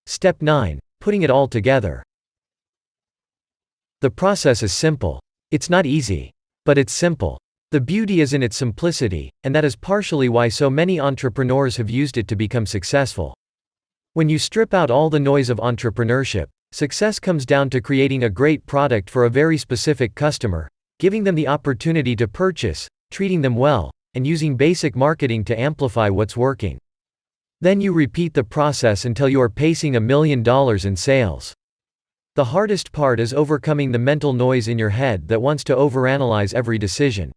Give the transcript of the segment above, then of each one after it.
Step 9. Putting it all together. The process is simple. It's not easy. But it's simple. The beauty is in its simplicity, and that is partially why so many entrepreneurs have used it to become successful. When you strip out all the noise of entrepreneurship, success comes down to creating a great product for a very specific customer, giving them the opportunity to purchase, treating them well, and using basic marketing to amplify what's working. Then you repeat the process until you are pacing $1 million in sales. The hardest part is overcoming the mental noise in your head that wants to overanalyze every decision.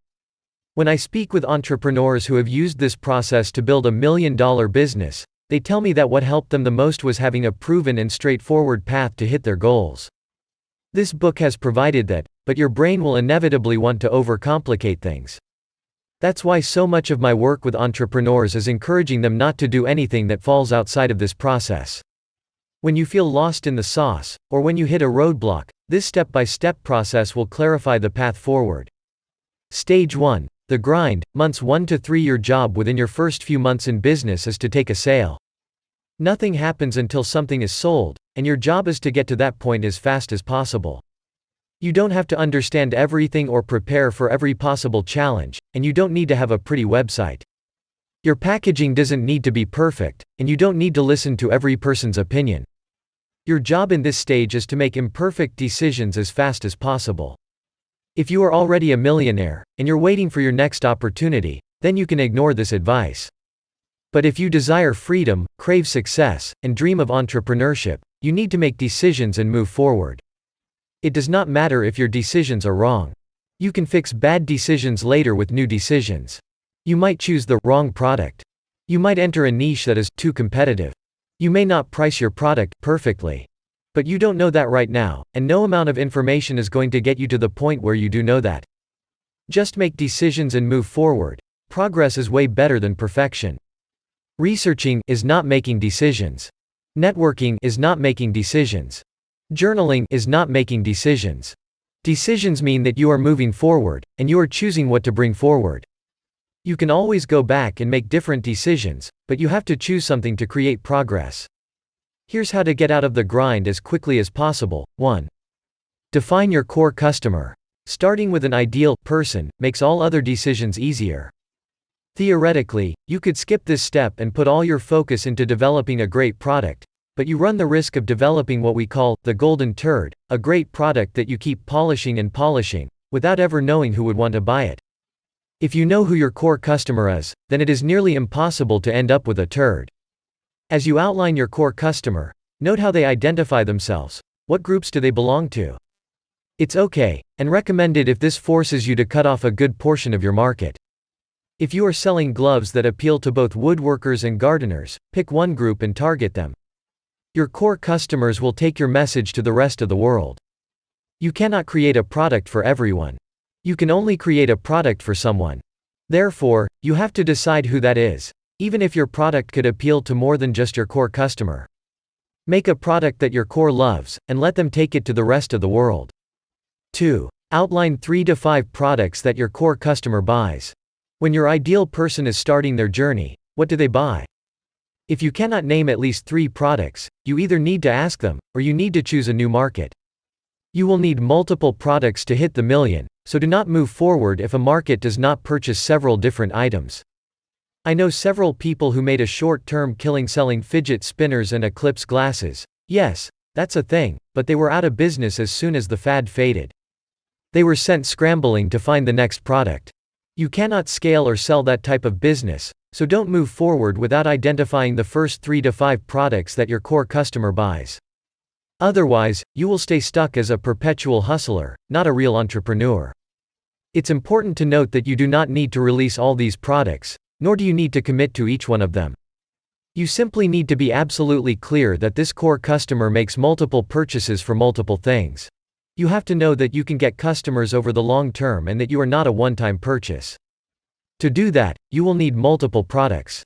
When I speak with entrepreneurs who have used this process to build $1 million business, they tell me that what helped them the most was having a proven and straightforward path to hit their goals. This book has provided that, but your brain will inevitably want to overcomplicate things. That's why so much of my work with entrepreneurs is encouraging them not to do anything that falls outside of this process. When you feel lost in the sauce, or when you hit a roadblock, this step-by-step process will clarify the path forward. Stage 1. The grind. Months 1 to 3. Your job within your first few months in business is to take a sale. Nothing happens until something is sold, and your job is to get to that point as fast as possible. You don't have to understand everything or prepare for every possible challenge, and you don't need to have a pretty website. Your packaging doesn't need to be perfect, and you don't need to listen to every person's opinion. Your job in this stage is to make imperfect decisions as fast as possible. If you are already a millionaire, and you're waiting for your next opportunity, then you can ignore this advice. But if you desire freedom, crave success, and dream of entrepreneurship, you need to make decisions and move forward. It does not matter if your decisions are wrong. You can fix bad decisions later with new decisions. You might choose the wrong product. You might enter a niche that is too competitive. You may not price your product perfectly. But you don't know that right now, and no amount of information is going to get you to the point where you do know that. Just make decisions and move forward. Progress is way better than perfection. Researching is not making decisions. Networking is not making decisions. Journaling is not making decisions. Decisions mean that you are moving forward, and you are choosing what to bring forward. You can always go back and make different decisions, but you have to choose something to create progress. Here's how to get out of the grind as quickly as possible. 1. Define your core customer. Starting with an ideal person makes all other decisions easier. Theoretically, you could skip this step and put all your focus into developing a great product, but you run the risk of developing what we call the golden turd, a great product that you keep polishing and polishing, without ever knowing who would want to buy it. If you know who your core customer is, then it is nearly impossible to end up with a turd. As you outline your core customer, note how they identify themselves. What groups do they belong to? It's okay, and recommended if this forces you to cut off a good portion of your market. If you are selling gloves that appeal to both woodworkers and gardeners, pick one group and target them. Your core customers will take your message to the rest of the world. You cannot create a product for everyone. You can only create a product for someone. Therefore, you have to decide who that is, even if your product could appeal to more than just your core customer. Make a product that your core loves, and let them take it to the rest of the world. 2. Outline 3 to 5 products that your core customer buys. When your ideal person is starting their journey, what do they buy? If you cannot name at least 3 products, you either need to ask them, or you need to choose a new market. You will need multiple products to hit the million, so do not move forward if a market does not purchase several different items. I know several people who made a short-term killing selling fidget spinners and eclipse glasses. Yes, that's a thing, but they were out of business as soon as the fad faded. They were sent scrambling to find the next product. You cannot scale or sell that type of business, so don't move forward without identifying the first 3 to 5 products that your core customer buys. Otherwise, you will stay stuck as a perpetual hustler, not a real entrepreneur. It's important to note that you do not need to release all these products, nor do you need to commit to each one of them. You simply need to be absolutely clear that this core customer makes multiple purchases for multiple things. You have to know that you can get customers over the long term and that you are not a one-time purchase. To do that, you will need multiple products.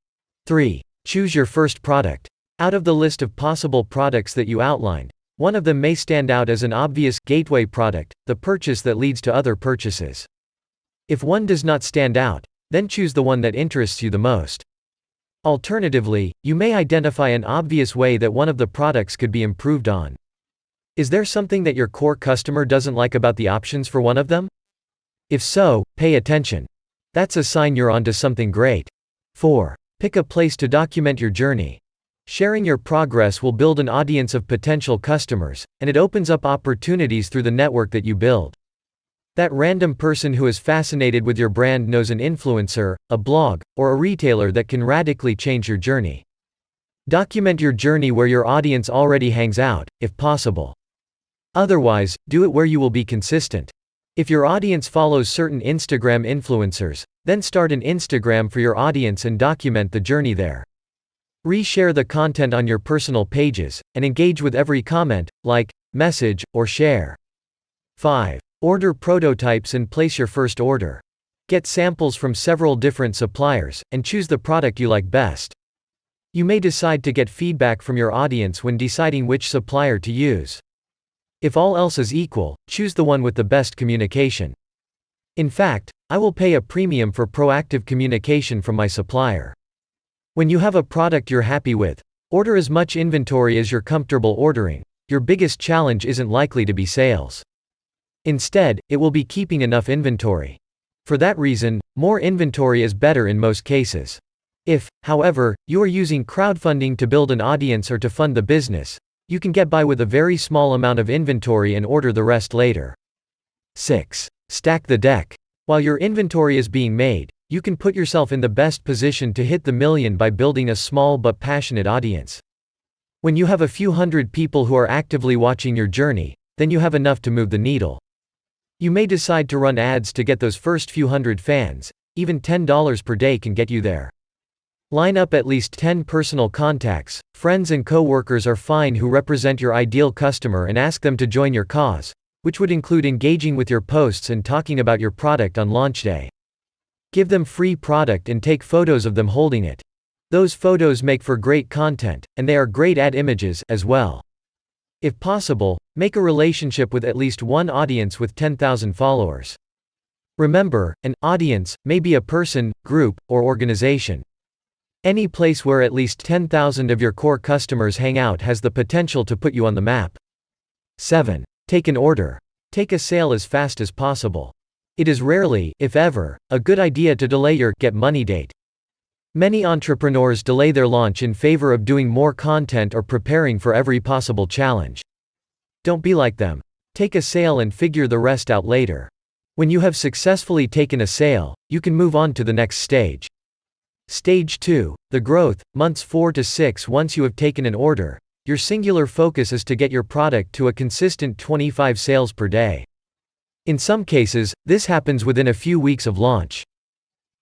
3. Choose your first product. Out of the list of possible products that you outlined, one of them may stand out as an obvious gateway product, the purchase that leads to other purchases. If one does not stand out, then choose the one that interests you the most. Alternatively, you may identify an obvious way that one of the products could be improved on. Is there something that your core customer doesn't like about the options for one of them? If so, pay attention. That's a sign you're onto something great. 4. Pick a place to document your journey. Sharing your progress will build an audience of potential customers, and it opens up opportunities through the network that you build. That random person who is fascinated with your brand knows an influencer, a blog, or a retailer that can radically change your journey. Document your journey where your audience already hangs out, if possible. Otherwise, do it where you will be consistent. If your audience follows certain Instagram influencers, then start an Instagram for your audience and document the journey there. Reshare the content on your personal pages, and engage with every comment, like, message, or share. 5. Order prototypes and place your first order. Get samples from several different suppliers, and choose the product you like best. You may decide to get feedback from your audience when deciding which supplier to use. If all else is equal, choose the one with the best communication. In fact, I will pay a premium for proactive communication from my supplier. When you have a product you're happy with, order as much inventory as you're comfortable ordering. Your biggest challenge isn't likely to be sales. Instead, it will be keeping enough inventory. For that reason, more inventory is better in most cases. If, however, you are using crowdfunding to build an audience or to fund the business, you can get by with a very small amount of inventory and order the rest later. 6. Stack the deck. While your inventory is being made, you can put yourself in the best position to hit the million by building a small but passionate audience. When you have a few hundred people who are actively watching your journey, then you have enough to move the needle. You may decide to run ads to get those first few hundred fans. Even $10 per day can get you there. Line up at least 10 personal contacts, friends and co-workers are fine who represent your ideal customer, and ask them to join your cause, which would include engaging with your posts and talking about your product on launch day. Give them free product and take photos of them holding it. Those photos make for great content, and they are great ad images as well. If possible, make a relationship with at least one audience with 10,000 followers. Remember, an audience may be a person, group, or organization. Any place where at least 10,000 of your core customers hang out has the potential to put you on the map. 7. Take an order. Take a sale as fast as possible. It is rarely, if ever, a good idea to delay your get money date. Many entrepreneurs delay their launch in favor of doing more content or preparing for every possible challenge. Don't be like them. Take a sale and figure the rest out later. When you have successfully taken a sale, you can move on to the next stage. Stage 2, the growth, months 4 to 6. Once you have taken an order, your singular focus is to get your product to a consistent 25 sales per day. In some cases, this happens within a few weeks of launch.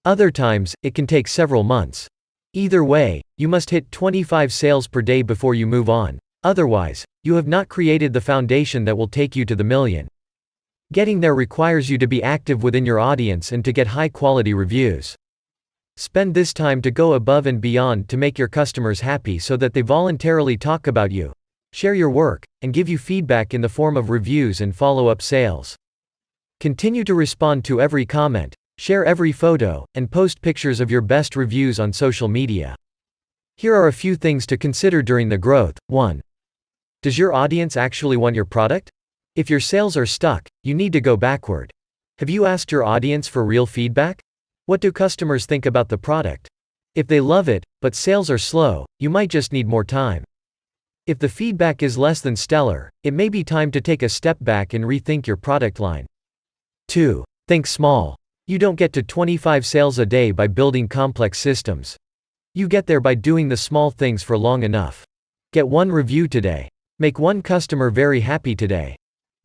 Other times, it can take several months. Either way, you must hit 25 sales per day before you move on. Otherwise, you have not created the foundation that will take you to the million. Getting there requires you to be active within your audience and to get high-quality reviews. Spend this time to go above and beyond to make your customers happy so that they voluntarily talk about you, share your work, and give you feedback in the form of reviews and follow-up sales. Continue to respond to every comment, share every photo, and post pictures of your best reviews on social media. Here are a few things to consider during the growth. 1. Does your audience actually want your product? If your sales are stuck, you need to go backward. Have you asked your audience for real feedback? What do customers think about the product? If they love it, but sales are slow, you might just need more time. If the feedback is less than stellar, it may be time to take a step back and rethink your product line. 2. Think small. You don't get to 25 sales a day by building complex systems. You get there by doing the small things for long enough. Get one review today. Make one customer very happy today.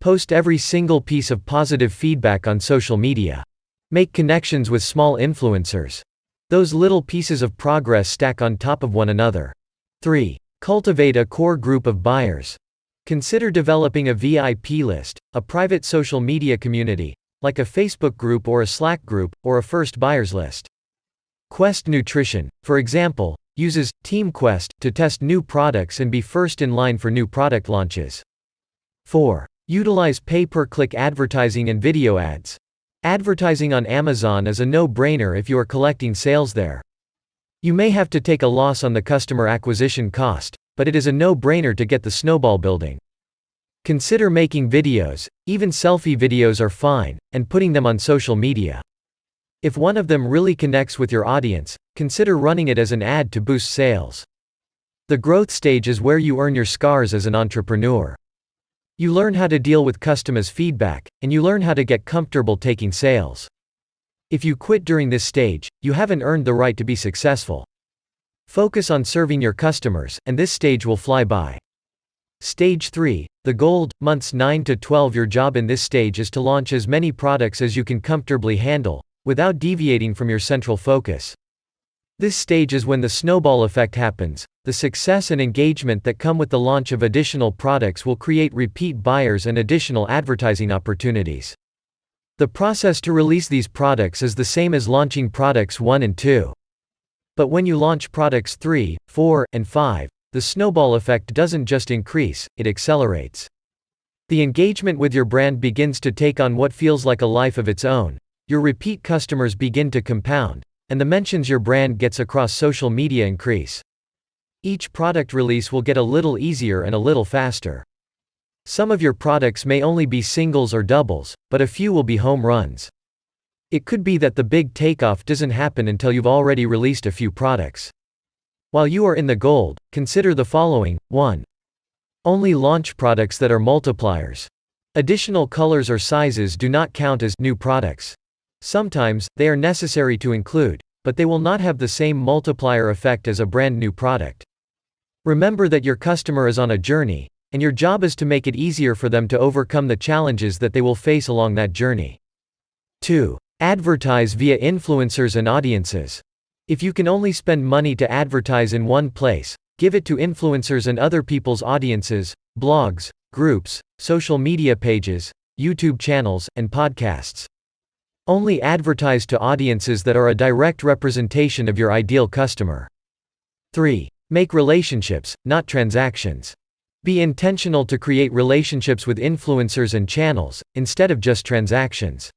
Post every single piece of positive feedback on social media. Make connections with small influencers. Those little pieces of progress stack on top of one another. 3. Cultivate a core group of buyers. Consider developing a VIP list, a private social media community, like a Facebook group or a Slack group, or a first buyers list. Quest Nutrition, for example, uses Team Quest to test new products and be first in line for new product launches. 4. Utilize pay-per-click advertising and video ads. Advertising on Amazon is a no-brainer if you are collecting sales there. You may have to take a loss on the customer acquisition cost, but it is a no-brainer to get the snowball building. Consider making videos, even selfie videos are fine, and putting them on social media. If one of them really connects with your audience, consider running it as an ad to boost sales. The growth stage is where you earn your scars as an entrepreneur. You learn how to deal with customers' feedback, and you learn how to get comfortable taking sales. If you quit during this stage, you haven't earned the right to be successful. Focus on serving your customers, and this stage will fly by. Stage 3, the gold, months 9 to 12. Your job in this stage is to launch as many products as you can comfortably handle, without deviating from your central focus. This stage is when the snowball effect happens. The success and engagement that come with the launch of additional products will create repeat buyers and additional advertising opportunities. The process to release these products is the same as launching products 1 and 2. But when you launch products 3, 4, and 5, the snowball effect doesn't just increase, it accelerates. The engagement with your brand begins to take on what feels like a life of its own. Your repeat customers begin to compound, and the mentions your brand gets across social media increase. Each product release will get a little easier and a little faster. Some of your products may only be singles or doubles, but a few will be home runs. It could be that the big takeoff doesn't happen until you've already released a few products. While you are in the gold, consider the following. 1. Only launch products that are multipliers. Additional colors or sizes do not count as new products. Sometimes, they are necessary to include, but they will not have the same multiplier effect as a brand new product. Remember that your customer is on a journey, and your job is to make it easier for them to overcome the challenges that they will face along that journey. 2. Advertise via influencers and audiences. If you can only spend money to advertise in one place, give it to influencers and other people's audiences, blogs, groups, social media pages, YouTube channels, and podcasts. Only advertise to audiences that are a direct representation of your ideal customer. 3. Make relationships, not transactions. Be intentional to create relationships with influencers and channels, instead of just transactions.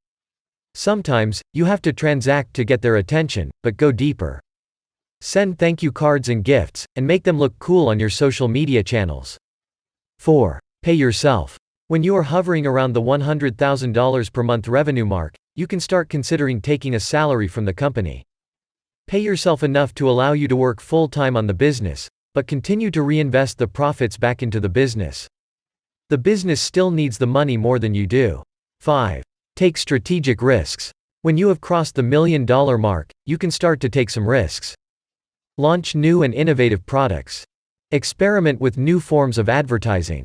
Sometimes, you have to transact to get their attention, but go deeper. Send thank you cards and gifts, and make them look cool on your social media channels. 4. Pay yourself. When you are hovering around the $100,000 per month revenue mark, you can start considering taking a salary from the company. Pay yourself enough to allow you to work full-time on the business, but continue to reinvest the profits back into the business. The business still needs the money more than you do. 5. Take strategic risks. When you have crossed the $1 million mark, you can start to take some risks. Launch new and innovative products. Experiment with new forms of advertising.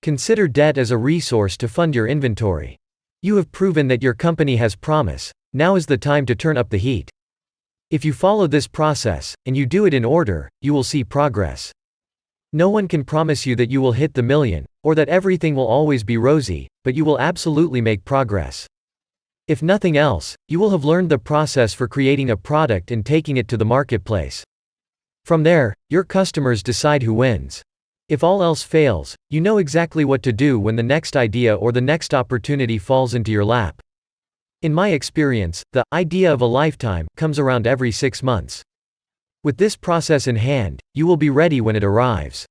Consider debt as a resource to fund your inventory. You have proven that your company has promise. Now is the time to turn up the heat. If you follow this process, and you do it in order, you will see progress. No one can promise you that you will hit the million, or that everything will always be rosy, but you will absolutely make progress. If nothing else, you will have learned the process for creating a product and taking it to the marketplace. From there, your customers decide who wins. If all else fails, you know exactly what to do when the next idea or the next opportunity falls into your lap. In my experience, the idea of a lifetime comes around every 6 months. With this process in hand, you will be ready when it arrives.